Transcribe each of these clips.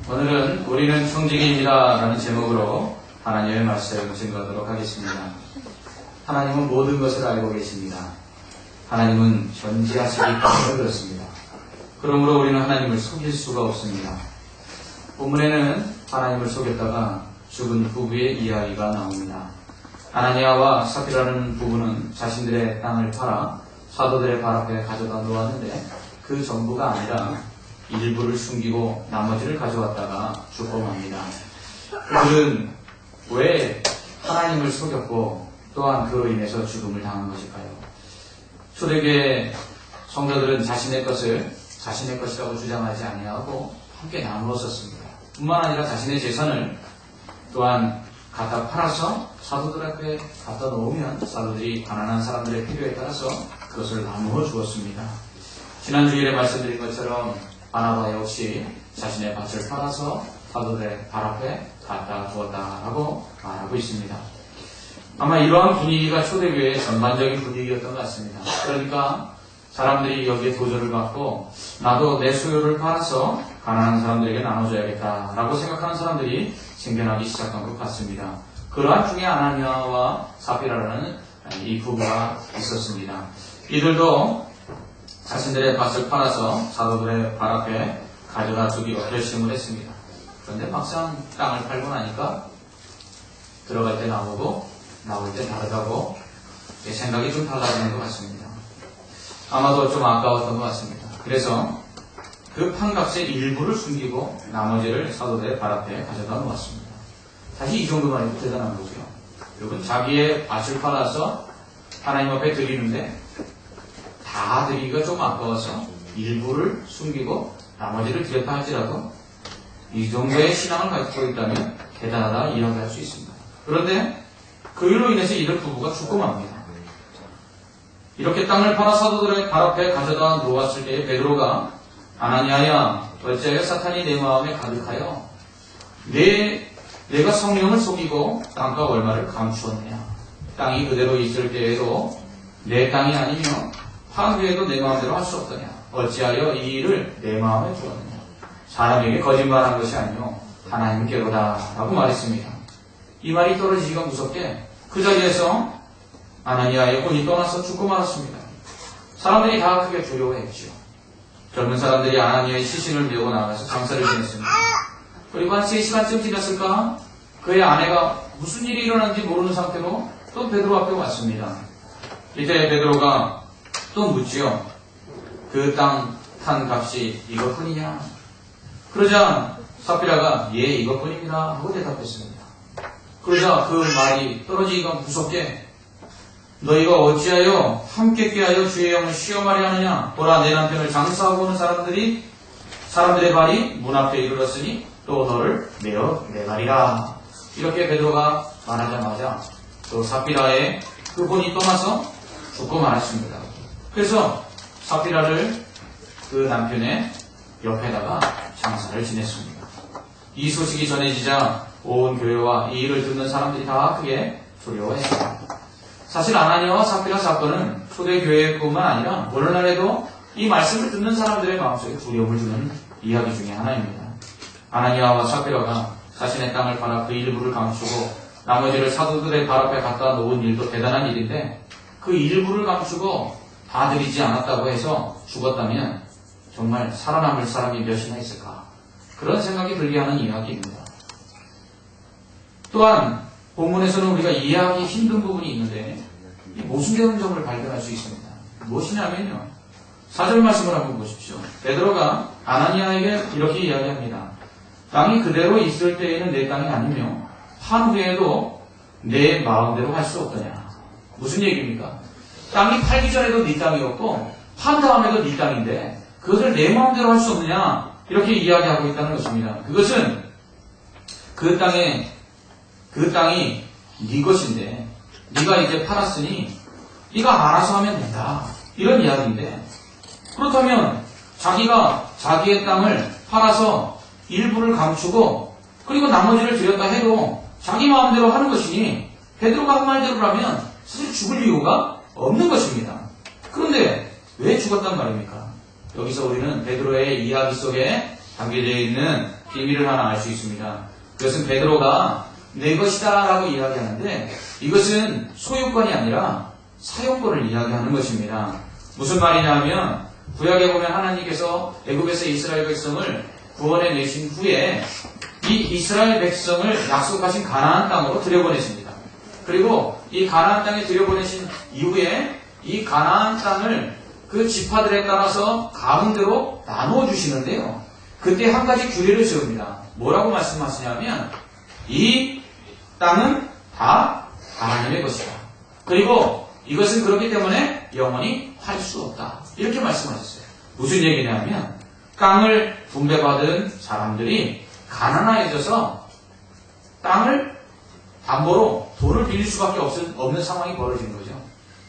오늘은 우리는 청지기입니다 라는 제목으로 하나님의 말씀을 증거하도록 하겠습니다. 하나님은 모든 것을 알고 계십니다. 하나님은 전지하시기 때문에 그렇습니다. 그러므로 우리는 하나님을 속일 수가 없습니다. 본문에는 하나님을 속였다가 죽은 부부의 이야기가 나옵니다. 아나니아와 삽비라는 부부는 자신들의 땅을 팔아 사도들의 발 앞에 가져다 놓았는데 그 전부가 아니라 일부를 숨기고 나머지를 가져왔다가 죽고 맙니다. 그들은 왜 하나님을 속였고 또한 그로 인해서 죽음을 당한 것일까요? 초대교회 성도들은 자신의 것을 자신의 것이라고 주장하지 아니하고 함께 나누었었습니다. 뿐만 아니라 자신의 재산을 또한 갖다 팔아서 사도들 앞에 갖다 놓으면 사도들이 가난한 사람들의 필요에 따라서 그것을 나누어 주었습니다. 지난 주일에 말씀드린 것처럼 바나바 역시 자신의 밭을 팔아서 사도들의 발 앞에 갖다 두었다라고 말하고 있습니다. 아마 이러한 분위기가 초대교회의 전반적인 분위기였던 것 같습니다. 그러니까 사람들이 여기에 도전을 받고 나도 내 소유를 팔아서 가난한 사람들에게 나눠줘야겠다라고 생각하는 사람들이 생겨나기 시작한 것 같습니다. 그러한 중에 아나니아와 삽비라라는 이 부부가 있었습니다. 이들도 자신들의 밭을 팔아서 사도들의 발 앞에 가져다 주기로 결심을 했습니다. 그런데 막상 땅을 팔고 나니까 들어갈 때 나오고 나올 때 다르다고 생각이 좀 달라지는 것 같습니다. 아마도 좀 아까웠던 것 같습니다. 그래서 그 판값의 일부를 숨기고 나머지를 사도들의 발 앞에 가져다 놓았습니다. 사실 이 정도만 해도 대단한 거고요. 여러분 자기의 밭을 팔아서 하나님 앞에 드리는데 다 드리기가 좀 아까워서 일부를 숨기고 나머지를 드렸다 할지라도 이 정도의 신앙을 가지고 있다면 대단하다 이야기할 수 있습니다. 그런데 그 일로 인해서 이들 부부가 죽고 맙니다. 이렇게 땅을 팔아 사도들의 발 앞에 가져다 놓았을 때에 베드로가 아나니아야 어찌하여 사탄이 내 마음에 가득하여 내가 성령을 속이고 땅과 얼마를 감추었느냐. 땅이 그대로 있을 때에도 내 땅이 아니며 판 후에도 내 마음대로 할 수 없더냐. 어찌하여 이 일을 내 마음에 두었느냐. 사람에게 거짓말한 것이 아니요 하나님께로다 라고 말했습니다. 이 말이 떨어지기가 무섭게 그 자리에서 아나니아의 혼이 떠나서 죽고 말았습니다. 사람들이 다 크게 두려워했죠. 젊은 사람들이 아나니아의 시신을 메고 나가서 장사를 지냈습니다. 그리고 한 3시간쯤 지났을까 그의 아내가 무슨 일이 일어났는지 모르는 상태로 또 베드로 앞에 왔습니다. 이때 베드로가 또 묻지요. 그 땅 탄 값이 이것뿐이냐? 그러자 삽비라가 예 이것뿐입니다 하고 대답했습니다. 그러자 그 말이 떨어지기가 무섭게 너희가 어찌하여 함께 꾀하여 주의 영을 시험하려 하느냐? 보라 내 남편을 장사하고 오는 사람들의 발이 문 앞에 이르렀으니 또 너를 메어 내가리라. 이렇게 베드로가 말하자마자 또 삽비라의 그 혼이 떠나서 죽고 말았습니다. 그래서 삽비라를 그 남편의 옆에다가 장사를 지냈습니다. 이 소식이 전해지자 온 교회와 이 일을 듣는 사람들이 다 크게 두려워했습니다. 사실 아나니아와 삽비라 사건은 초대교회뿐만 아니라 오늘날에도 이 말씀을 듣는 사람들의 마음속에 두려움을 주는 이야기 중에 하나입니다. 아나니아와 삽비라가 자신의 땅을 팔아 그 일부를 감추고 나머지를 사도들의 발 앞에 갖다 놓은 일도 대단한 일인데 그 일부를 감추고 다 드리지 않았다고 해서 죽었다면 정말 살아남을 사람이 몇이나 있을까? 그런 생각이 들게 하는 이야기입니다. 또한 본문에서는 우리가 이해하기 힘든 부분이 있는데 모순되는 점을 발견할 수 있습니다. 무엇이냐면요. 4절 말씀을 한번 보십시오. 베드로가 아나니아에게 이렇게 이야기합니다. 땅이 그대로 있을 때에는 내 땅이 아니며 판 후에도 내 마음대로 할 수 없더냐. 무슨 얘기입니까? 땅이 팔기 전에도 네 땅이었고 판 다음에도 네 땅인데 그것을 내 마음대로 할 수 없느냐 이렇게 이야기하고 있다는 것입니다. 그것은 그 땅이 네 것인데 네가 이제 팔았으니 네가 알아서 하면 된다 이런 이야기인데 그렇다면 자기가 자기의 땅을 팔아서 일부를 감추고 그리고 나머지를 드렸다 해도 자기 마음대로 하는 것이니 베드로가 한 말대로라면 사실 죽을 이유가 없는 것입니다. 그런데 왜 죽었단 말입니까? 여기서 우리는 베드로의 이야기 속에 담겨져 있는 비밀을 하나 알 수 있습니다. 그것은 베드로가 내 것이다 라고 이야기하는데 이것은 소유권이 아니라 사용권을 이야기하는 것입니다. 무슨 말이냐 하면 구약에 보면 하나님께서 애굽에서 이스라엘 백성을 구원해 내신 후에 이 이스라엘 백성을 약속하신 가나안 땅으로 들여보내십니다. 그리고 이 가나안 땅에 들여보내신 이후에 이 가나안 땅을 그 지파들에 따라서 가운데로 나누어 주시는데요. 그때 한 가지 규례를 세웁니다. 뭐라고 말씀하시냐면 이 땅은 다 하나님의 것이다. 그리고 이것은 그렇기 때문에 영원히 팔 수 없다. 이렇게 말씀하셨어요. 무슨 얘기냐면 땅을 분배받은 사람들이 가난해져서 땅을 담보로 돈을 빌릴 수밖에 없는 상황이 벌어진 거죠.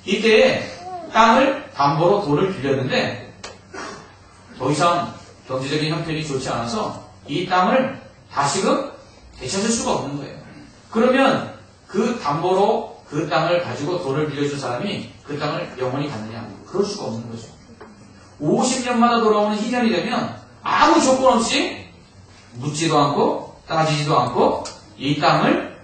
이때에 땅을 담보로 돈을 빌렸는데 더 이상 경제적인 형편이 좋지 않아서 이 땅을 다시금 되찾을 수가 없는 거예요. 그러면 그 담보로 그 땅을 가지고 돈을 빌려준 사람이 그 땅을 영원히 갖느냐? 그럴 수가 없는 거죠. 50년마다 돌아오는 희년이 되면 아무 조건 없이 묻지도 않고 따지지도 않고 이 땅을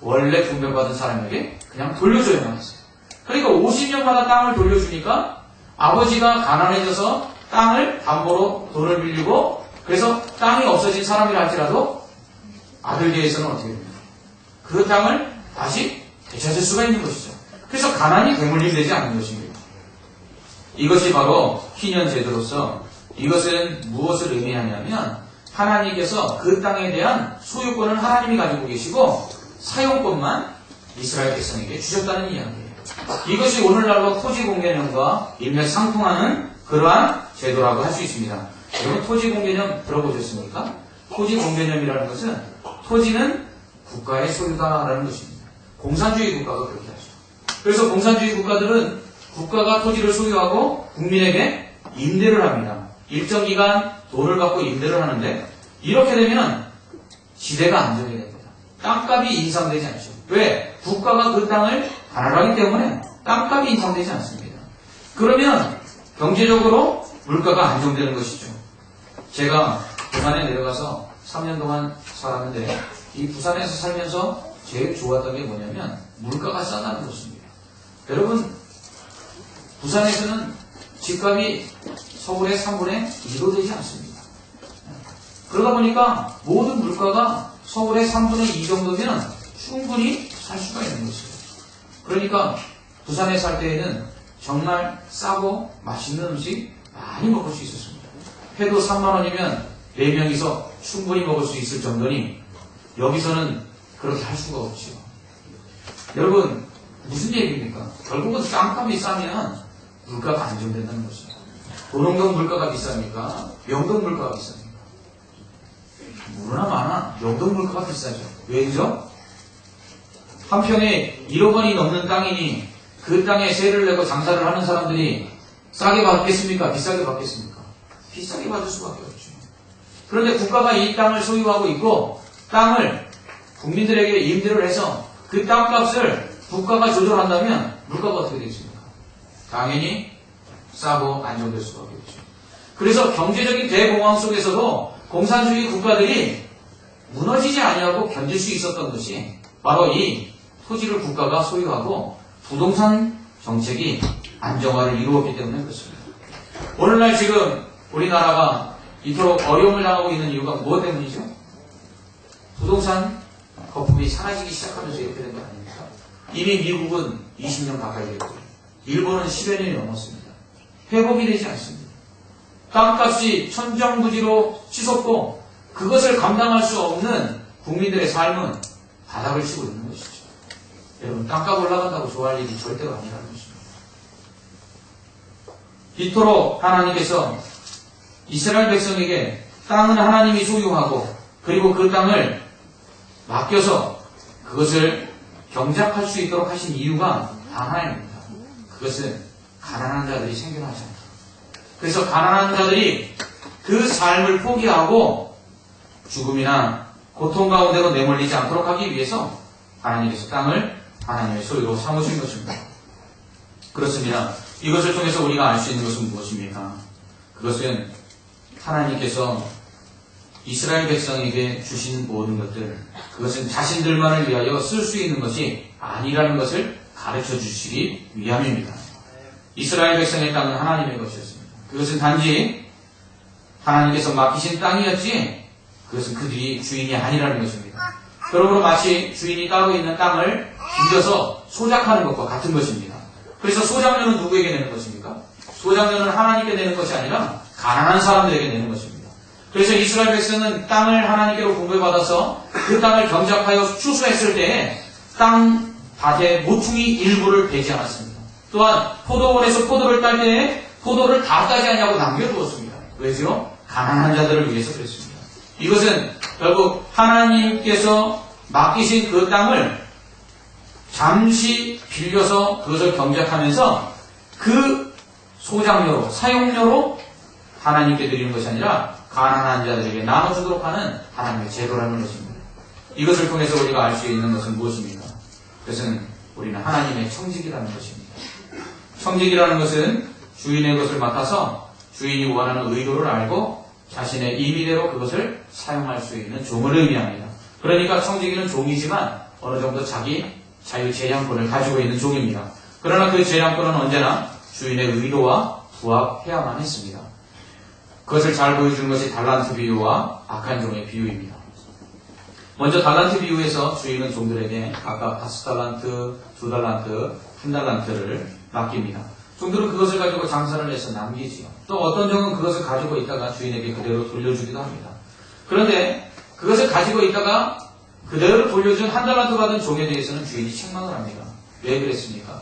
원래 분배받은 사람에게 그냥 돌려줘야만 했어요. 그러니까 50년마다 땅을 돌려주니까 아버지가 가난해져서 땅을 담보로 돈을 빌리고 그래서 땅이 없어진 사람이라 할지라도 아들 뒤에서는 어떻게 됩니까? 그 땅을 다시 되찾을 수가 있는 것이죠. 그래서 가난이 대물림이 되지 않는 것입니다. 이것이 바로 희년 제도로서 이것은 무엇을 의미하냐면 하나님께서 그 땅에 대한 소유권을 하나님이 가지고 계시고 사용권만 이스라엘 백성에게 주셨다는 이야기예요. 이것이 오늘날로 토지공개념과 일맥상통하는 그러한 제도라고 할 수 있습니다. 여러분 토지공개념 들어보셨습니까? 토지공개념이라는 것은 토지는 국가의 소유다라는 것입니다. 공산주의 국가가 그렇게 하죠. 그래서 공산주의 국가들은 국가가 토지를 소유하고 국민에게 임대를 합니다. 일정 기간 돈을 받고 임대를 하는데 이렇게 되면 시대가 안정이 됩니다. 땅값이 인상되지 않죠. 왜? 국가가 그 땅을 관할하기 때문에 땅값이 인상되지 않습니다. 그러면 경제적으로 물가가 안정되는 것이죠. 제가 부산에 내려가서 3년 동안 살았는데 이 부산에서 살면서 제일 좋았던 게 뭐냐면 물가가 싸다는 것입니다. 여러분 부산에서는 집값이 서울의 3분의 1도 되지 않습니다. 그러다 보니까 모든 물가가 서울의 3분의 2 정도면 충분히 살 수가 있는 것이에요. 그러니까 부산에 살 때에는 정말 싸고 맛있는 음식 많이 먹을 수 있었습니다. 회도 3만원이면 4명이서 충분히 먹을 수 있을 정도니 여기서는 그렇게 할 수가 없죠. 여러분 무슨 얘기입니까? 결국은 땅값이 싸면 물가가 안정된다는 것이죠. 도농동 물가가 비쌉니까? 영동 물가가 비쌉니까? 뭐나 많아 영동 물가가 비싸죠. 왜죠? 한 평에 1억 원이 넘는 땅이니 그 땅에 세를 내고 장사를 하는 사람들이 싸게 받겠습니까? 비싸게 받겠습니까? 비싸게 받을 수밖에 없죠. 그런데 국가가 이 땅을 소유하고 있고 땅을 국민들에게 임대를 해서 그 땅값을 국가가 조절한다면 물가가 어떻게 되겠습니까? 당연히 싸고 안정될 수밖에 없죠. 그래서 경제적인 대공황 속에서도 공산주의 국가들이 무너지지 아니하고 견딜 수 있었던 것이 바로 이 토지를 국가가 소유하고 부동산 정책이 안정화를 이루었기 때문에 그렇습니다. 오늘날 지금 우리나라가 이토록 어려움을 당하고 있는 이유가 무엇 때문이죠? 부동산 거품이 사라지기 시작하면서 이렇게 된 거 아닙니까? 이미 미국은 20년 가까이 됐고 일본은 10여 년이 넘었습니다. 회복이 되지 않습니다. 땅값이 천정부지로 치솟고 그것을 감당할 수 없는 국민들의 삶은 바닥을 치고 있는 것이죠. 여러분 땅값 올라간다고 좋아할 일이 절대가 아니라는 것입니다. 이토록 하나님께서 이스라엘 백성에게 땅은 하나님이 소유하고 그리고 그 땅을 맡겨서 그것을 경작할 수 있도록 하신 이유가 단 하나입니다. 그것은 가난한 자들이 생겨나지 않다. 그래서 가난한 자들이 그 삶을 포기하고 죽음이나 고통 가운데로 내몰리지 않도록 하기 위해서 하나님께서 땅을 하나님의 소유로 삼으신 것입니다. 그렇습니다. 이것을 통해서 우리가 알 수 있는 것은 무엇입니까? 그것은 하나님께서 이스라엘 백성에게 주신 모든 것들, 그것은 자신들만을 위하여 쓸 수 있는 것이 아니라는 것을 가르쳐 주시기 위함입니다. 이스라엘 백성의 땅은 하나님의 것이었습니다. 그것은 단지 하나님께서 맡기신 땅이었지, 그것은 그들이 주인이 아니라는 것입니다. 그러므로 마치 주인이 따로 있는 땅을 빌려서 소작하는 것과 같은 것입니다. 그래서 소작료는 누구에게 내는 것입니까? 소작료는 하나님께 내는 것이 아니라 가난한 사람들에게 내는 것입니다. 그래서 이스라엘 백성은 땅을 하나님께로 분배받아서 그 땅을 경작하여 추수했을 때에 땅 밭의 모퉁이 일부를 베지 않았습니다. 또한 포도원에서 포도를 딸 때에 포도를 다 따지 않냐고 남겨두었습니다. 왜죠? 가난한 자들을 위해서 그랬습니다. 이것은 결국 하나님께서 맡기신 그 땅을 잠시 빌려서 그것을 경작하면서 그 소작료로, 사용료로 하나님께 드리는 것이 아니라 가난한 자들에게 나눠주도록 하는 하나님의 제도라는 것입니다. 이것을 통해서 우리가 알 수 있는 것은 무엇입니까? 그것은 우리는 하나님의 청직이라는 것입니다. 청직이라는 것은 주인의 것을 맡아서 주인이 원하는 의도를 알고 자신의 임의대로 그것을 사용할 수 있는 종을 의미합니다. 그러니까 청지기는 종이지만 어느 정도 자기 자유재량권을 가지고 있는 종입니다. 그러나 그 재량권은 언제나 주인의 의도와 부합해야만 했습니다. 그것을 잘 보여주는 것이 달란트 비유와 악한 종의 비유입니다. 먼저 달란트 비유에서 주인은 종들에게 각각 5달란트, 2달란트, 1달란트를 맡깁니다. 종들은 그것을 가지고 장사를 해서 남기지요. 또 어떤 종은 그것을 가지고 있다가 주인에게 그대로 돌려주기도 합니다. 그런데 그것을 가지고 있다가 그대로 돌려준 1달란트 받은 종에 대해서는 주인이 책망을 합니다. 왜 그랬습니까?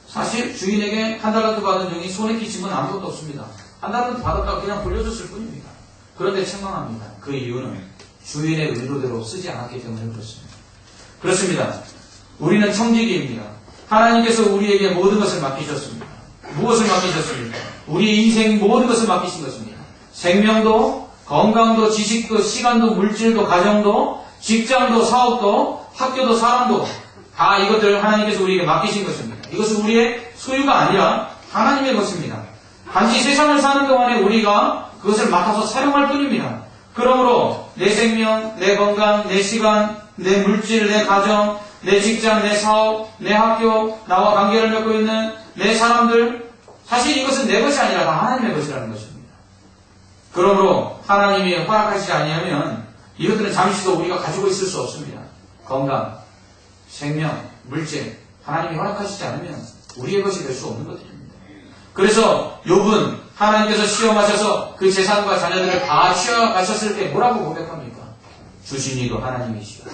사실 주인에게 1달란트 받은 종이 손에 끼친 건 아무것도 없습니다. 1달란트 받았다가 그냥 돌려줬을 뿐입니다. 그런데 책망합니다. 그 이유는 주인의 의도대로 쓰지 않았기 때문에 그렇습니다. 그렇습니다. 우리는 청지기입니다. 하나님께서 우리에게 모든 것을 맡기셨습니다. 무엇을 맡기셨습니까? 우리 인생 모든 것을 맡기신 것입니다. 생명도, 건강도, 지식도, 시간도, 물질도, 가정도, 직장도, 사업도, 학교도, 사람도 다 이것들을 하나님께서 우리에게 맡기신 것입니다. 이것은 우리의 소유가 아니라 하나님의 것입니다. 단지 세상을 사는 동안에 우리가 그것을 맡아서 사용할 뿐입니다. 그러므로 내 생명, 내 건강, 내 시간, 내 물질, 내 가정, 내 직장, 내 사업, 내 학교, 나와 관계를 맺고 있는 내 사람들, 사실 이것은 내 것이 아니라 다 하나님의 것이라는 것입니다. 그러므로 하나님이 허락하시지 아니하면 이것들은 잠시도 우리가 가지고 있을 수 없습니다. 건강, 생명, 물질, 하나님이 허락하시지 않으면 우리의 것이 될 수 없는 것들입니다. 그래서 욥은 하나님께서 시험하셔서 그 재산과 자녀들을 다 취하가셨을 때 뭐라고 고백합니까? 주신 이도 하나님이시오,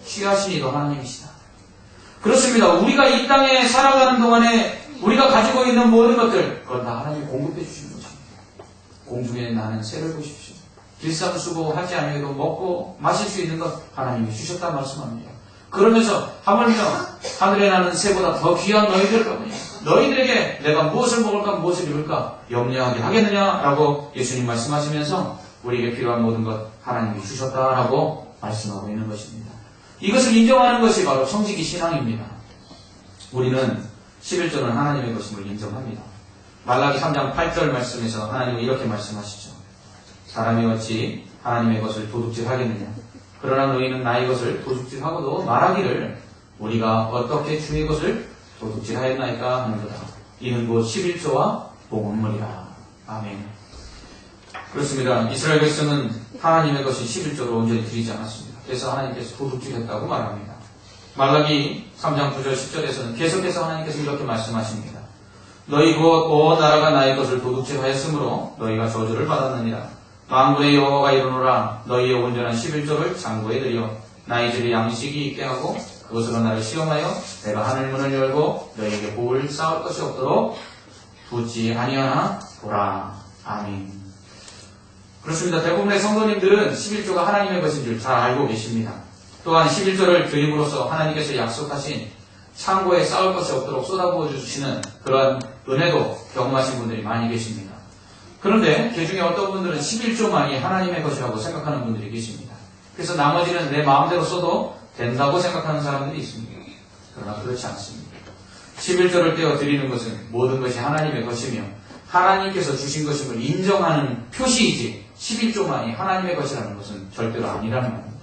취하신 이도 하나님이시다. 그렇습니다. 우리가 이 땅에 살아가는 동안에 우리가 가지고 있는 모든 것들, 그건 다 하나님이 공급해 주시는 것입니다. 공중에 나는 새를 보십시오. 길쌈수고 하지 아니해도 먹고 마실 수 있는 것 하나님이 주셨다 말씀합니다. 그러면서 하물며 하늘에 나는 새보다 더 귀한 너희들 가보니 너희들에게 내가 무엇을 먹을까 무엇을 입을까 염려하게 하겠느냐라고 예수님 말씀하시면서 우리에게 필요한 모든 것 하나님이 주셨다라고 말씀하고 있는 것입니다. 이것을 인정하는 것이 바로 청지기 신앙입니다. 우리는 11조는 하나님의 것임을 인정합니다. 말라기 3장 8절 말씀에서 하나님은 이렇게 말씀하시죠. 사람이 어찌 하나님의 것을 도둑질하겠느냐. 그러나 너희는 나의 것을 도둑질하고도 말하기를 우리가 어떻게 주의 것을 도둑질하였나이까 하는도다. 이는 곧 11조와 복음물이라. 아멘. 그렇습니다. 이스라엘 백성은 하나님의 것이 11조를 온전히 드리지 않았습니다. 그래서 하나님께서 도둑질했다고 말합니다. 말라기 3장 9절 10절에서는 계속해서 하나님께서 이렇게 말씀하십니다. 너희 곧 온 나라가 나의 것을 도둑질하였으므로 너희가 저주를 받았느니라. 만군의 여호와가 이르노라. 너희의 온전한 11조를 장부에 드려 나의 집에 양식이 있게 하고 그것으로 나를 시험하여 내가 하늘문을 열고 너희에게 복을 쌓을 것이 없도록 두지 아니하나 보라. 아멘. 그렇습니다. 대부분의 성도님들은 11조가 하나님의 것인 줄 잘 알고 계십니다. 또한 11조를 드림으로써 하나님께서 약속하신 창고에 쌓을 것이 없도록 쏟아부어 주시는 그런 은혜도 경험하신 분들이 많이 계십니다. 그런데 그 중에 어떤 분들은 11조만이 하나님의 것이라고 생각하는 분들이 계십니다. 그래서 나머지는 내 마음대로 써도 된다고 생각하는 사람들이 있습니다. 그러나 그렇지 않습니다. 11조를 떼어 드리는 것은 모든 것이 하나님의 것이며 하나님께서 주신 것임을 인정하는 표시이지 11조만이 하나님의 것이라는 것은 절대로 아니라는 말입니다.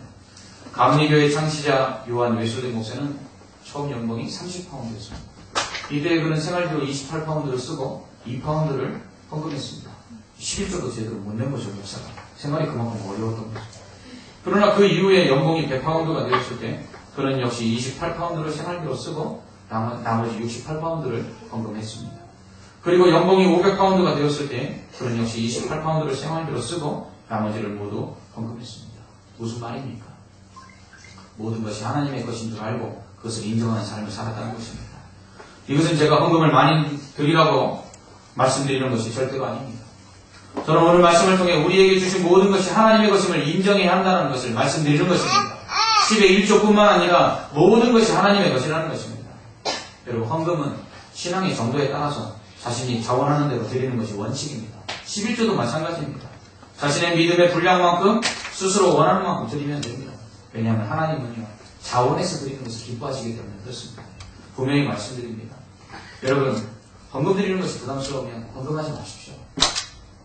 감리교의 창시자 요한 웨슬리 목사는 처음 연봉이 30파운드였습니다. 이때 그는 생활비로 28파운드를 쓰고 2파운드를 헌금했습니다. 11조도 제대로 못 낸 거죠, 목사가. 생활이 그만큼 어려웠던 거죠. 그러나 그 이후에 연봉이 100파운드가 되었을 때 그는 역시 28파운드를 생활비로 쓰고 나머지 68파운드를 헌금했습니다. 그리고 연봉이 500파운드가 되었을 때 그는 역시 28파운드를 생활비로 쓰고 나머지를 모두 헌금했습니다. 무슨 말입니까? 모든 것이 하나님의 것인 줄 알고 그것을 인정하는 삶을 살았다는 것입니다. 이것은 제가 헌금을 많이 드리라고 말씀드리는 것이 절대로 아닙니다. 저는 오늘 말씀을 통해 우리에게 주신 모든 것이 하나님의 것임을 인정해야 한다는 것을 말씀드리는 것입니다. 10의 1조뿐만 아니라 모든 것이 하나님의 것이라는 것입니다. 여러분, 헌금은 신앙의 정도에 따라서 자신이 자원하는 대로 드리는 것이 원칙입니다. 11조도 마찬가지입니다. 자신의 믿음의 분량만큼 스스로 원하는 만큼 드리면 됩니다. 왜냐하면 하나님은요, 자원해서 드리는 것을 기뻐하시기 때문에 그렇습니다. 분명히 말씀드립니다. 여러분, 헌금 드리는 것이 부담스러우면 헌금하지 마십시오.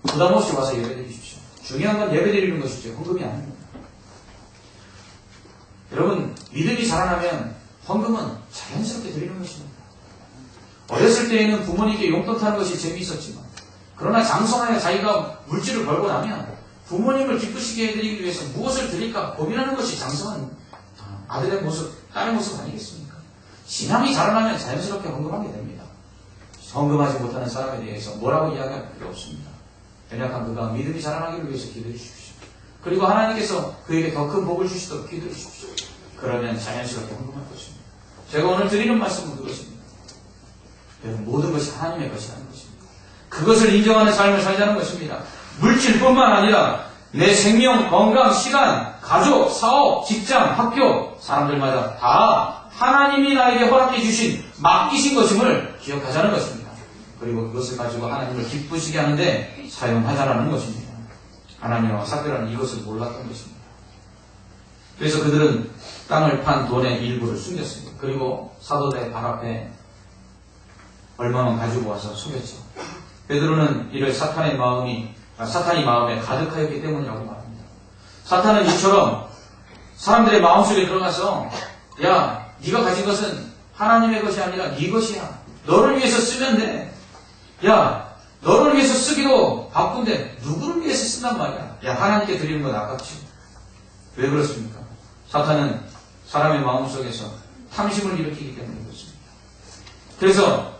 부담 없이 와서 예배 드리십시오. 중요한 건 예배 드리는 것이죠. 헌금이 아닙니다. 여러분, 믿음이 자라나면 헌금은 자연스럽게 드리는 것입니다. 어렸을 때에는 부모님께 용돈 타는 것이 재미있었지만, 그러나 장성하여 자기가 물질을 벌고 나면 부모님을 기쁘시게 해드리기 위해서 무엇을 드릴까 고민하는 것이 장성한 아들의 모습, 딸의 모습 아니겠습니까? 신앙이 자라나면 자연스럽게 헌금하게 됩니다. 헌금하지 못하는 사람에 대해서 뭐라고 이야기할 필요 없습니다. 연약한 그가 믿음이 자라나기를 위해서 기도해 주십시오. 그리고 하나님께서 그에게 더 큰 복을 주시도록 기도해 주십시오. 그러면 자연스럽게 헌금할 것입니다. 제가 오늘 드리는 말씀은 그것입니다. 여러분, 모든 것이 하나님의 것이라는 것입니다. 그것을 인정하는 삶을 살자는 것입니다. 물질뿐만 아니라 내 생명, 건강, 시간, 가족, 사업, 직장, 학교, 사람들마다 다 하나님이 나에게 허락해 주신 맡기신 것임을 기억하자는 것입니다. 그리고 그것을 가지고 하나님을 기쁘시게 하는데 사용하자라는 것입니다. 하나님과 사별하는 이것을 몰랐던 것입니다. 그래서 그들은 땅을 판 돈의 일부를 숨겼습니다. 그리고 사도들의 발 앞에 얼마만 가지고 와서 숨겼죠. 베드로는 이를 사탄이 마음에 가득하였기 때문이라고 말합니다. 사탄은 이처럼 사람들의 마음속에 들어가서, 야, 네가 가진 것은 하나님의 것이 아니라 네 것이야. 너를 위해서 쓰면 돼. 야, 너를 위해서 쓰기도 바쁜데 누구를 위해서 쓴단 말이야. 야, 하나님께 드리는 건 아깝지. 왜 그렇습니까? 사탄은 사람의 마음속에서 탐심을 일으키기 때문에 그렇습니다. 그래서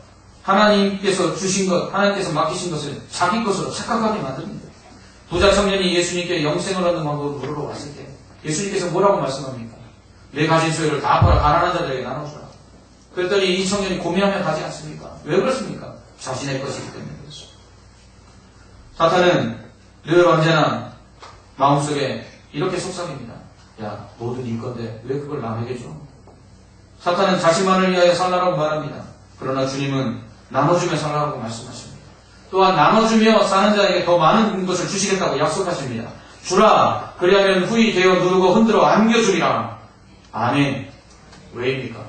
하나님께서 주신 것, 하나님께서 맡기신 것을 자기 것으로 착각하게 만듭니다. 부자 청년이 예수님께 영생을 얻는 방법을 물으러 왔을 때 예수님께서 뭐라고 말씀합니까? 내 가진 소유를 다 팔아 가난한 자들에게 나눠주라. 그랬더니 이 청년이 고민하며 가지 않습니까? 왜 그렇습니까? 자신의 것이기 때문에 그렇습니다. 사탄은 늘 언제나 마음속에 이렇게 속삭입니다. 야, 모두 네 건데 왜 그걸 남에게 줘? 사탄은 자신만을 위하여 살라라고 말합니다. 그러나 주님은 나눠주며 살라고 말씀하십니다. 또한 나눠주며 사는 자에게 더 많은 것을 주시겠다고 약속하십니다. 주라, 그리하면 후히 되어 누르고 흔들어 안겨주리라. 아멘. 왜입니까?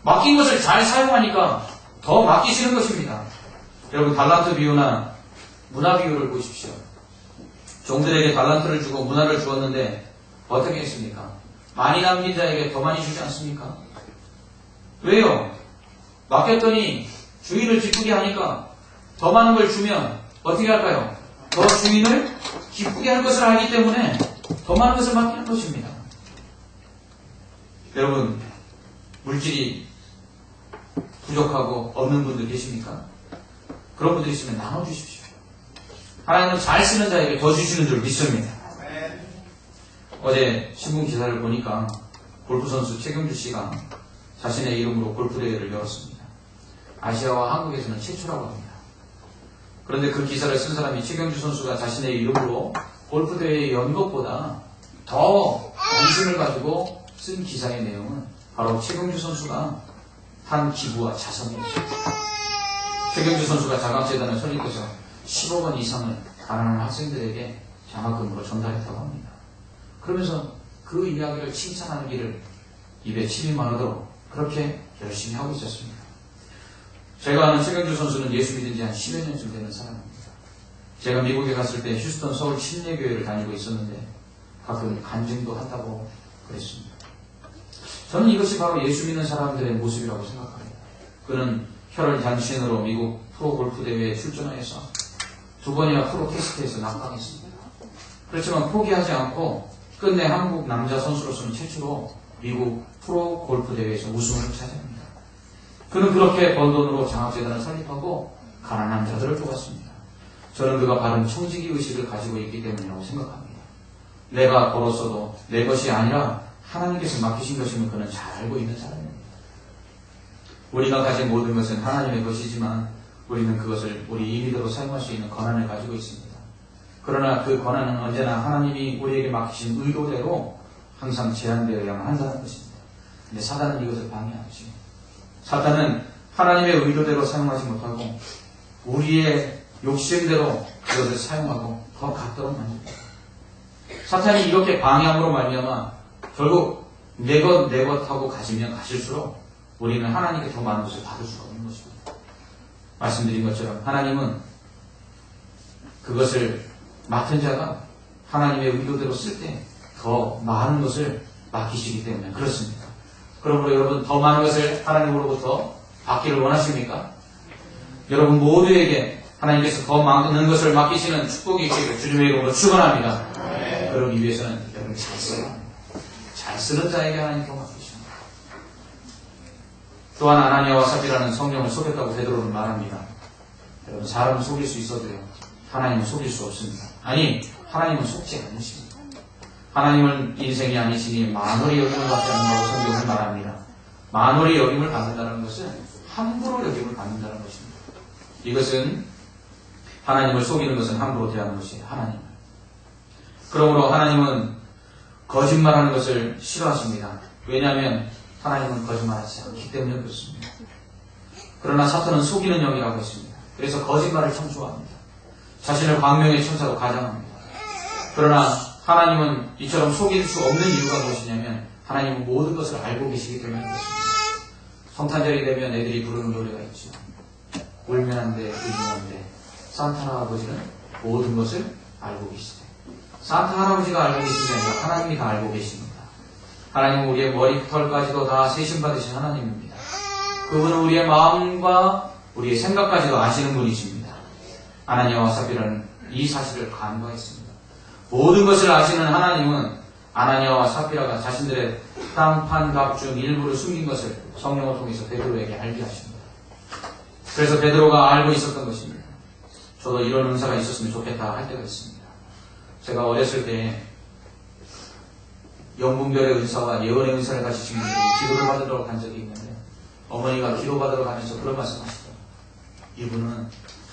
맡긴 것을 잘 사용하니까 더 맡기시는 것입니다. 여러분, 달란트 비유나 문화 비유를 보십시오. 종들에게 달란트를 주고 문화를 주었는데 어떻게 했습니까? 많이 남긴 자에게 더 많이 주지 않습니까? 왜요? 맡겼더니 주인을 기쁘게 하니까 더 많은 걸 주면 어떻게 할까요? 더 주인을 기쁘게 할 것을 알기 때문에 더 많은 것을 맡기는 것입니다. 여러분, 물질이 부족하고 없는 분들 계십니까? 그런 분들 있으면 나눠주십시오. 하나님은 잘 쓰는 자에게 더 주시는 줄 믿습니다. 어제 신문 기사를 보니까 골프선수 최경주 씨가 자신의 이름으로 골프대회를 열었습니다. 아시아와 한국에서는 최초라고 합니다. 그런데 그 기사를 쓴 사람이 최경주 선수가 자신의 이름으로 골프대회에 연 것보다 더 관심을 가지고 쓴 기사의 내용은 바로 최경주 선수가 한 기부와 자선이었습니다. 최경주 선수가 장학재단을 설립해서 10억 원 이상을 가난한 학생들에게 장학금으로 전달했다고 합니다. 그러면서 그 이야기를 칭찬하는 길을 입에 침이 마르도록 그렇게 열심히 하고 있었습니다. 제가 아는 최경주 선수는 예수 믿은 지 한 10여 년쯤 되는 사람입니다. 제가 미국에 갔을 때 휴스턴 서울 침례교회를 다니고 있었는데 가끔 간증도 한다고 그랬습니다. 저는 이것이 바로 예수 믿는 사람들의 모습이라고 생각합니다. 그는 혈혈 단신으로 미국 프로골프 대회에 출전해서 2번이나 프로 테스트에서 낙방했습니다. 그렇지만 포기하지 않고 끝내 한국 남자 선수로서는 최초로 미국 프로골프 대회에서 우승을 차지합니다. 그는 그렇게 번 돈으로 장학재단을 설립하고 가난한 자들을 도왔습니다. 저는 그가 바른 청지기 의식을 가지고 있기 때문이라고 생각합니다. 내가 벌었어도 내 것이 아니라 하나님께서 맡기신 것임을 그는 잘 알고 있는 사람입니다. 우리가 가진 모든 것은 하나님의 것이지만 우리는 그것을 우리 임의대로 사용할 수 있는 권한을 가지고 있습니다. 그러나 그 권한은 언제나 하나님이 우리에게 맡기신 의도대로 항상 제한되어야만 한다는 것입니다. 근데 사단은 이것을 방해하죠. 사단은 하나님의 의도대로 사용하지 못하고 우리의 욕심대로 그것을 사용하고 더 갖도록 만듭니다. 사탄이 이렇게 방해함으로 말미암아 결국 내 것 하고 가지면 가질수록 우리는 하나님께 더 많은 것을 받을 수가 없는 것입니다. 말씀드린 것처럼 하나님은 그것을 맡은 자가 하나님의 의도대로 쓸 때 더 많은 것을 맡기시기 때문에 그렇습니다. 그러므로 여러분 더 많은 것을 하나님으로부터 받기를 원하십니까? 여러분 모두에게 하나님께서 더 많은 것을 맡기시는 축복이 있기를 주님의 이름으로 축원합니다. 그러기 위해서는 여러분 잘 써야 합니다. 잘 쓰는 자에게 하나님께 맡기십니다. 또한 아나니아와 삽비라는 성령을 속였다고 베드로는 말합니다. 여러분 사람은 속일 수 있어도요 하나님은 속일 수 없습니다. 아니 하나님은 속지 않으십니다. 하나님은 인생이 아니시니 만월의 여김을 받지 않는다고 성경은 말합니다. 만월의 여김을 받는다는 것은 함부로 여김을 받는다는 것입니다. 이것은 하나님을 속이는 것은 함부로 대하는 것이에요. 하나님을. 그러므로 하나님은 거짓말하는 것을 싫어하십니다. 왜냐하면 하나님은 거짓말하지 않기 때문에 그렇습니다. 그러나 사탄은 속이는 영이라고 했습니다. 그래서 거짓말을 참 좋아합니다. 자신을 광명의 천사로 가장합니다. 그러나 하나님은 이처럼 속일 수 없는 이유가 무엇이냐면 하나님은 모든 것을 알고 계시기 때문에 그렇습니다. 성탄절이 되면 애들이 부르는 노래가 있죠. 울면 안 돼, 울면 안 돼. 산타 할아버지는 모든 것을 알고 계시대. 산타 할아버지가 알고 계시는 게 아니라 하나님이 다 알고 계십니다. 하나님은 우리의 머리털까지도 다 세심받으신 하나님입니다. 그분은 우리의 마음과 우리의 생각까지도 아시는 분이십니다. 아나니아와 삽비라는 이 사실을 간과했습니다. 모든 것을 아시는 하나님은 아나니아와 삽비라가 자신들의 땅판 값 중 일부를 숨긴 것을 성령을 통해서 베드로에게 알게 하십니다. 그래서 베드로가 알고 있었던 것입니다. 저도 이런 은사가 있었으면 좋겠다 할 때가 있습니다. 제가 어렸을 때 영분별의 은사와 예언의 은사를 가지신 분들이 기도를 받으러 간 적이 있는데 어머니가 기도 받으러 가면서 그런 말씀 하시더라고요. 이분은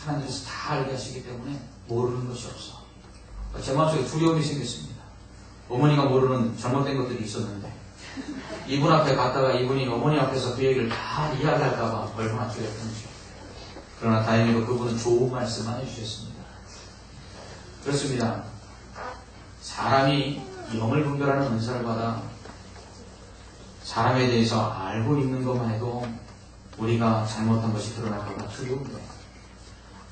하나님께서 다 알게 하시기 때문에 모르는 것이 없어. 제 마음속에 두려움이 생겼습니다. 어머니가 모르는 잘못된 것들이 있었는데 이분 앞에 갔다가 이분이 어머니 앞에서 그 얘기를 다 이야기할까봐 얼마나 두렵던지. 그러나 다행히도 그분은 좋은 말씀만 해주셨습니다. 그렇습니다. 사람이 영을 분별하는 은사를 받아 사람에 대해서 알고 있는 것만 해도 우리가 잘못한 것이 드러날까봐 두려운데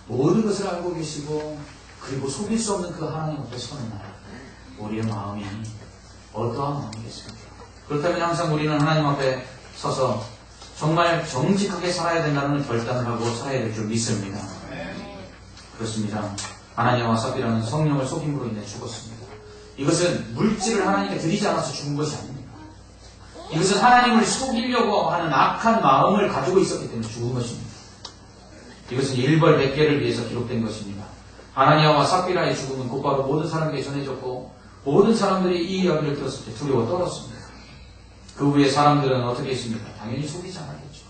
모든 것을 알고 계시고 그리고 속일 수 없는 그 하나님 앞에 서는 날 우리의 마음이 어떠한 마음이겠습니까? 그렇다면 항상 우리는 하나님 앞에 서서 정말 정직하게 살아야 된다는 결단을 하고 살아야 될 줄 믿습니다. 그렇습니다. 아나니아와 삽비라는 성령을 속임으로 인해 죽었습니다. 이것은 물질을 하나님께 드리지 않아서 죽은 것이 아닙니다. 이것은 하나님을 속이려고 하는 악한 마음을 가지고 있었기 때문에 죽은 것입니다. 이것은 일벌백계를 위해서 기록된 것입니다. 아나니아와 삽비라의 죽음은 곧바로 모든 사람에게 전해졌고 모든 사람들이 이 이야기를 들었을 때 두려워 떨었습니다. 그 후에 사람들은 어떻게 했습니까? 당연히 속이지 않았겠죠.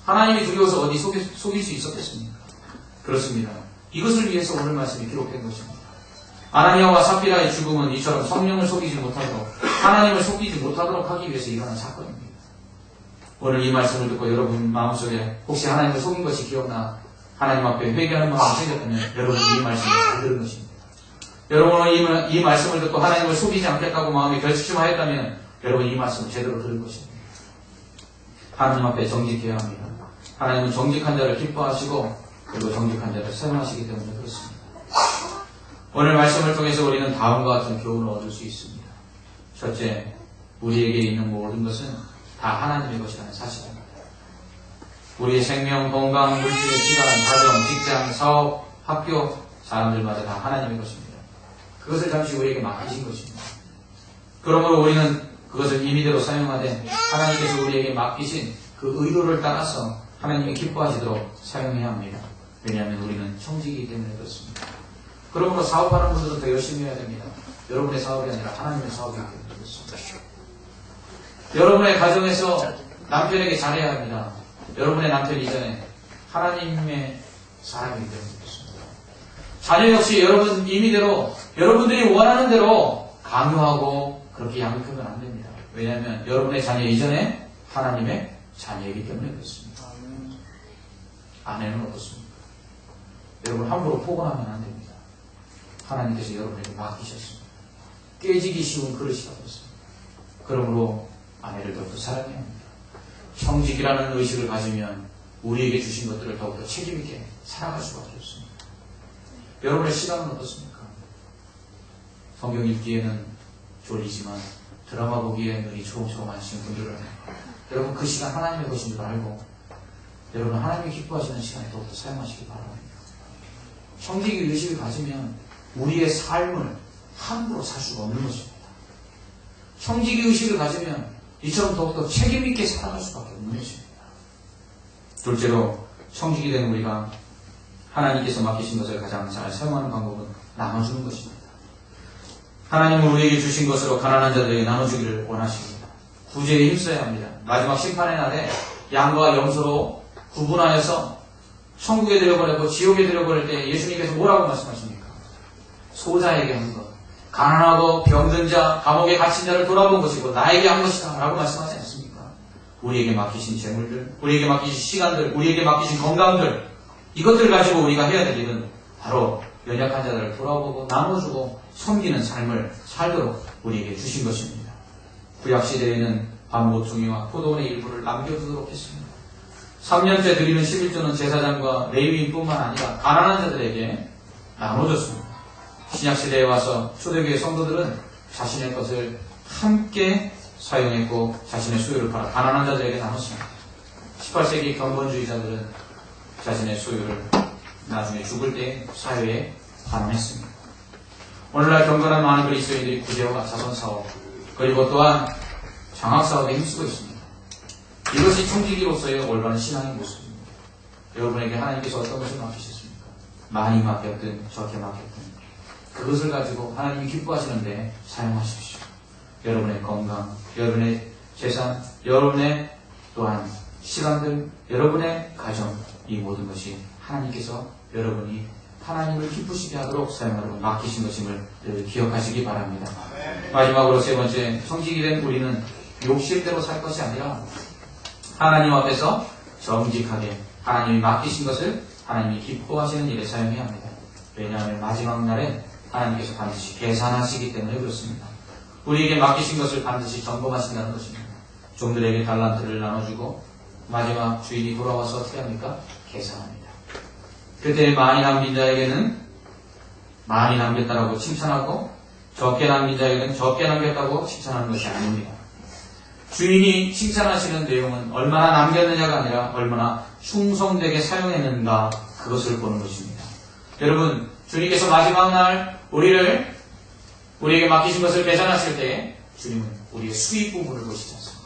하나님이 두려워서 어디 속일 수 있었겠습니까? 그렇습니다. 이것을 위해서 오늘 말씀이 기록된 것입니다. 아나니아와 삽비라의 죽음은 이처럼 성령을 속이지 못하도록 하나님을 속이지 못하도록 하기 위해서 일어난 사건입니다. 오늘 이 말씀을 듣고 여러분 마음속에 혹시 하나님을 속인 것이 기억나 하나님 앞에 회개하는 마음이 생겼다면 여러분이 이 말씀을 잘 들은 것입니다. 여러분은 이 말씀을 듣고 하나님을 속이지 않겠다고 마음이 결심하였다면 여러분이 이 말씀을 제대로 들은 것입니다. 하나님 앞에 정직해야 합니다. 하나님은 정직한 자를 기뻐하시고 그리고 정직한 자를 사용하시기 때문에 그렇습니다. 오늘 말씀을 통해서 우리는 다음과 같은 교훈을 얻을 수 있습니다. 첫째, 우리에게 있는 모든 것은 다 하나님의 것이라는 사실입니다. 우리의 생명, 건강, 물질, 시간, 가정, 직장, 사업, 학교, 사람들마다 다 하나님의 것입니다. 그것을 잠시 우리에게 맡기신 것입니다. 그러므로 우리는 그것을 임의대로 사용하되 하나님께서 우리에게 맡기신 그 의도를 따라서 하나님이 기뻐하시도록 사용해야 합니다. 왜냐하면 우리는 청지기이기 때문에 그렇습니다. 그러므로 사업하는 분들은 더 열심히 해야 됩니다. 여러분의 사업이 아니라 하나님의 사업이기 때문에 그렇습니다. 여러분의 가정에서 남편에게 잘해야 합니다. 여러분의 남편 이전에 하나님의 사람이기 때문에 그렇습니다. 자녀 역시 여러분 임의대로 여러분들이 원하는 대로 강요하고 그렇게 양육하면 안 됩니다. 왜냐하면 여러분의 자녀 이전에 하나님의 자녀이기 때문에 그렇습니다. 아내는 어떻습니까? 여러분 함부로 포근하면 안 됩니다. 하나님께서 여러분에게 맡기셨습니다. 깨지기 쉬운 그릇이 되었습니다. 그러므로 아내를 더욱더 사랑해야 합니다. 청직이라는 의식을 가지면 우리에게 주신 것들을 더욱더 책임있게 살아갈 수밖에 없습니다. 여러분의 시간은 어떻습니까? 성경 읽기에는 졸리지만 드라마 보기에 눈이 초롱초롱 하시는 분들은 여러분 그 시간 하나님의 것인 줄 알고 여러분 하나님이 기뻐하시는 시간에 더욱더 사용하시기 바랍니다. 청지기 의식을 가지면 우리의 삶을 함부로 살 수가 없는 것입니다. 청지기 의식을 가지면 이처럼 더욱더 책임있게 살아갈 수밖에 없는 것입니다. 둘째로 청지기 된 우리가 하나님께서 맡기신 것을 가장 잘 사용하는 방법은 나눠주는 것입니다. 하나님은 우리에게 주신 것으로 가난한 자들에게 나눠주기를 원하십니다. 구제에 힘써야 합니다. 마지막 심판의 날에 양과 염소로 구분하여서 천국에 들여보내고 지옥에 들여보낼 때 예수님께서 뭐라고 말씀하십니까? 소자에게 한 것, 가난하고 병든 자, 감옥에 갇힌 자를 돌아본 것이고 나에게 한 것이다 라고 말씀하지 않습니까? 우리에게 맡기신 재물들, 우리에게 맡기신 시간들, 우리에게 맡기신 건강들, 이것들을 가지고 우리가 해야 될 일은 바로 연약한 자들을 돌아보고 나눠주고 섬기는 삶을 살도록 우리에게 주신 것입니다. 구약시대에는 밤모퉁이와 포도원의 일부를 남겨두도록 했습니다. 3년째 드리는 11조는 제사장과 레위인뿐만 아니라 가난한 자들에게 나눠줬습니다. 신약시대에 와서 초대교회 성도들은 자신의 것을 함께 사용했고 자신의 소유를 팔아 가난한 자들에게 나눴습니다. 18세기 경건주의자들은 자신의 소유를 나중에 죽을 때 사회에 반환했습니다. 오늘날 경건한 많은 그리스도인들이 구제와 자선사업 그리고 또한 장학사업에 힘쓰고 있습니다. 이것이 청지기로서의 올바른 신앙의 모습입니다. 여러분에게 하나님께서 어떤 것을 맡기셨습니까? 많이 맡겼든 적게 맡겼든 그것을 가지고 하나님이 기뻐하시는데 사용하십시오. 여러분의 건강, 여러분의 재산, 여러분의 또한 시간들, 여러분의 가정, 이 모든 것이 하나님께서 여러분이 하나님을 기쁘시게 하도록 사용하도록 맡기신 것임을 늘 기억하시기 바랍니다. 마지막으로 세 번째, 청지기 된 우리는 욕심대로 살 것이 아니라 하나님 앞에서 정직하게 하나님이 맡기신 것을 하나님이 기뻐하시는 일에 사용해야 합니다. 왜냐하면 마지막 날에 하나님께서 반드시 계산하시기 때문에 그렇습니다. 우리에게 맡기신 것을 반드시 점검하신다는 것입니다. 종들에게 달란트를 나눠주고 마지막 주인이 돌아와서 어떻게 합니까? 계산합니다. 그때 많이 남긴 자에게는 많이 남겼다라고 칭찬하고 적게 남긴 자에게는 적게 남겼다고 칭찬하는 것이 아닙니다. 주인이 칭찬하시는 내용은 얼마나 남겼느냐가 아니라 얼마나 충성되게 사용했는가 그것을 보는 것입니다. 여러분, 주님께서 마지막 날 우리에게 맡기신 것을 계산하실 때 주님은 우리의 수입 부분을 보시지 않습니다.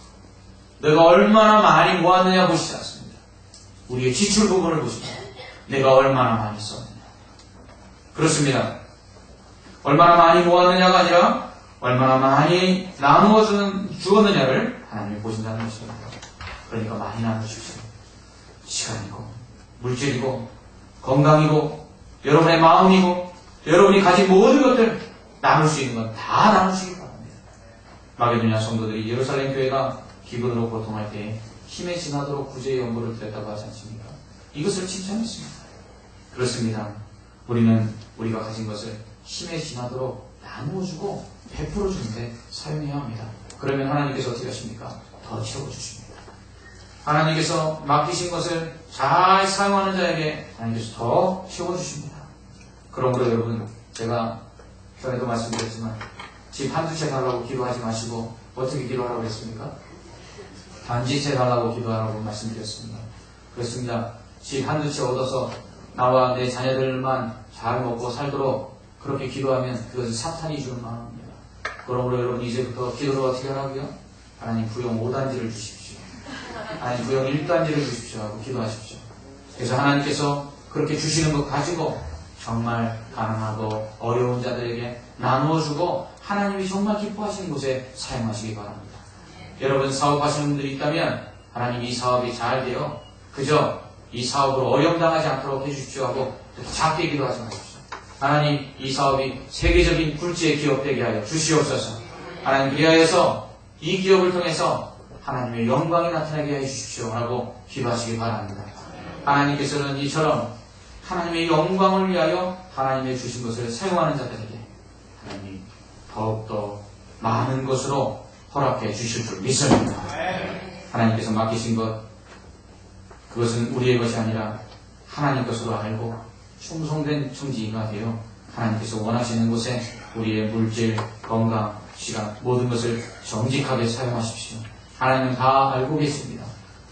내가 얼마나 많이 모았느냐 보시지 않습니다. 우리의 지출 부분을 보십니다. 내가 얼마나 많이 썼느냐. 그렇습니다. 얼마나 많이 모았느냐가 아니라 얼마나 많이 나누어 주었느냐를 하나님이 보신다는 것입니다. 그러니까 많이 나눠주십시오. 시간이고 물질이고 건강이고 여러분의 마음이고 여러분이 가진 모든 것들 나눌 수 있는 건 다 나누시기 바랍니다. 마게도냐 성도들이 예루살렘 교회가 기근으로 고통할 때 힘에 지나도록 구제의 연보를 드렸다고 하지 않습니까? 이것을 칭찬했습니다. 그렇습니다. 우리는 우리가 가진 것을 힘에 지나도록 나누어주고 베풀어주는데 사용해야 합니다. 그러면 하나님께서 어떻게 하십니까? 더 채워주십니다. 하나님께서 맡기신 것을 잘 사용하는 자에게 하나님께서 더 채워주십니다. 그러므로 여러분 제가 전에도 말씀드렸지만 집 한두 채 달라고 기도하지 마시고 어떻게 기도하라고 했습니까? 단지 채 달라고 기도하라고 말씀드렸습니다. 그렇습니다. 집 한두 채 얻어서 나와 내 자녀들만 잘 먹고 살도록 그렇게 기도하면 그것은 사탄이 주는 마음입니다. 그러므로 여러분 이제부터 기도를 어떻게 하라고요? 하나님 부용 5단지를 주십시오. 하나님 부용 1단지를 주십시오 하고 기도하십시오. 그래서 하나님께서 그렇게 주시는 것 가지고 정말 가난하고 어려운 자들에게 나누어주고 하나님이 정말 기뻐하시는 곳에 사용하시기 바랍니다. 여러분 사업하시는 분들이 있다면 하나님 이 사업이 잘 되어 그저 이 사업으로 어려움당하지 않도록 해주십시오 하고 작게 기도하지 마십시오. 하나님 이 사업이 세계적인 굴지의 기업 되게 하여 주시옵소서. 하나님 그리하여서 이 기업을 통해서 하나님의 영광이 나타나게 해 주십시오 하고 기도하시기 바랍니다. 하나님께서는 이처럼 하나님의 영광을 위하여 하나님의 주신 것을 사용하는 자들에게 하나님이 더욱더 많은 것으로 허락해 주실 줄 믿습니다. 하나님께서 맡기신 것 그것은 우리의 것이 아니라 하나님 것으로 알고 충성된 청지기가 되어 하나님께서 원하시는 곳에 우리의 물질, 건강, 시간 모든 것을 정직하게 사용하십시오. 하나님은 다 알고 계십니다.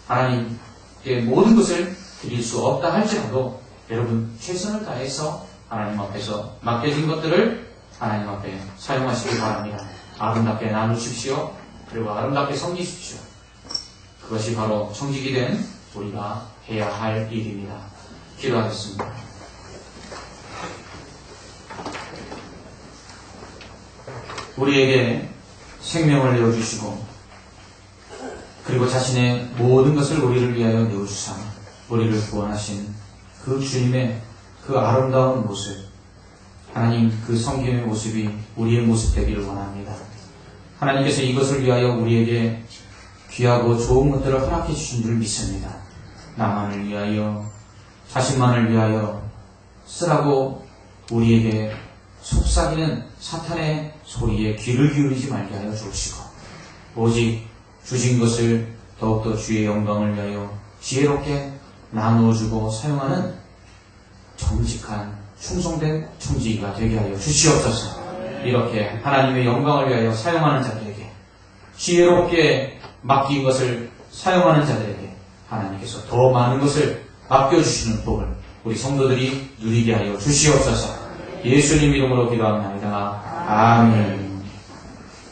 하나님께 모든 것을 드릴 수 없다 할지라도 여러분 최선을 다해서 하나님 앞에서 맡겨진 것들을 하나님 앞에 사용하시기 바랍니다. 아름답게 나누십시오. 그리고 아름답게 섬기십시오. 그것이 바로 청직이 된 우리가 해야 할 일입니다. 기도하겠습니다. 우리에게 생명을 내어주시고 그리고 자신의 모든 것을 우리를 위하여 내어주사 우리를 구원하신 그 주님의 그 아름다운 모습 하나님 그 성김의 모습이 우리의 모습 되기를 원합니다. 하나님께서 이것을 위하여 우리에게 귀하고 좋은 것들을 허락해 주신 줄 믿습니다. 나만을 위하여 자신만을 위하여 쓰라고 우리에게 속삭이는 사탄의 소리에 귀를 기울이지 말게 하여 주시고 오직 주신 것을 더욱더 주의 영광을 위하여 지혜롭게 나누어주고 사용하는 정직한 충성된 청지기가 되게 하여 주시옵소서. 이렇게 하나님의 영광을 위하여 사용하는 자들에게 지혜롭게 맡긴 것을 사용하는 자들에게 하나님께서 더 많은 것을 맡겨주시는 복을 우리 성도들이 누리게 하여 주시옵소서. 예수님 이름으로 기도합니다. 아멘.